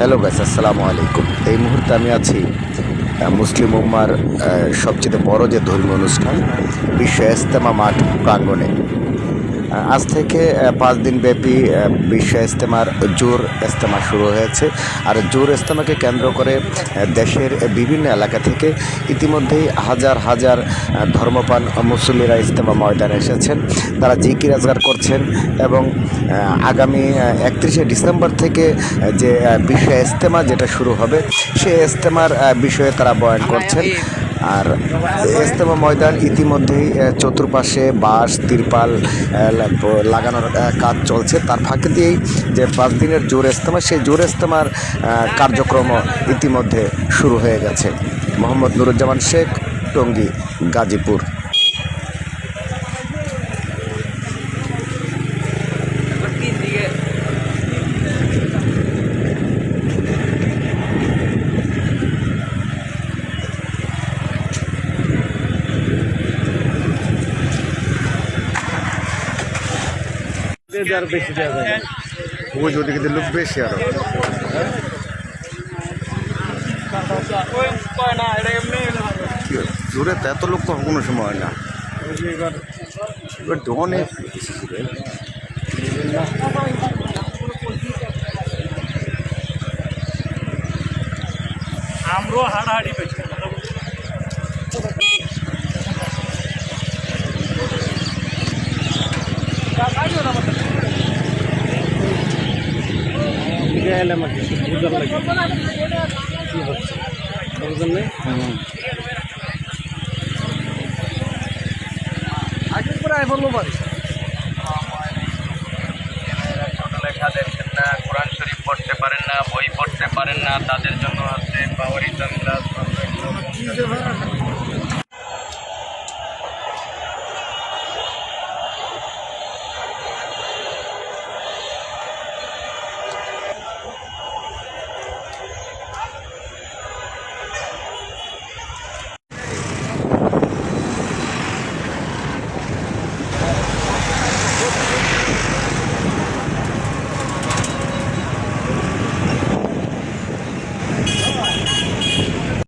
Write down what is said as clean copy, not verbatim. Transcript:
Hello guys, আসসালামু আলাইকুম। এই মুহূর্তে আমি আছি মুসলিম উম্মার সবচেয়ে বড় যে ধর্মীয় অনুষ্ঠান বিশ্ব ইজতেমা মাঠ প্রাঙ্গণে। আজ থেকে 5 দিন ব্যাপী বিশ্ব ইজতেমার জোর ইজতেমা শুরু হয়েছে। আর জোর ইজতেমাকে কেন্দ্র করে দেশের বিভিন্ন এলাকা থেকে ইতিমধ্যেই হাজার হাজার ধর্মপ্রাণ মুসল্লিরা ইজতেমা ময়দানে এসেছেন। তারা জিকির আজগার করছেন এবং আগামী 31শে ডিসেম্বর থেকে যে বিশ্ব ইজতেমা যেটা শুরু হবে সেই ইজতেমার বিষয়ে তারা বয়ান করছেন। আর ইজতেমা ময়দান ইতিমধ্যেই চতুর্পাশে বাঁশ তিরপাল লাগানোর কাজ চলছে। তার ফাঁকে দিয়েই যে 5 দিনের জোর ইজতেমা, সেই জোর ইজতেমার কার্যক্রম ইতিমধ্যে শুরু হয়ে গেছে। মোহাম্মদ নুরুজ্জামান শেখ, টঙ্গী, গাজীপুর। বেশি দেওয়া যাবে, ওই যদি কিন্তু লোক বেশি আরো জোরে তো এত লোক কোনো সময় হয় না। এবার অনেক আমরাও হাড়াহাড়ি পেয়েছি। লেখা দেখছেন না, কোরআন শরীফ পড়তে পারেন না, বই পড়তে পারেন না, তাদের জন্য আছে পাওয়ার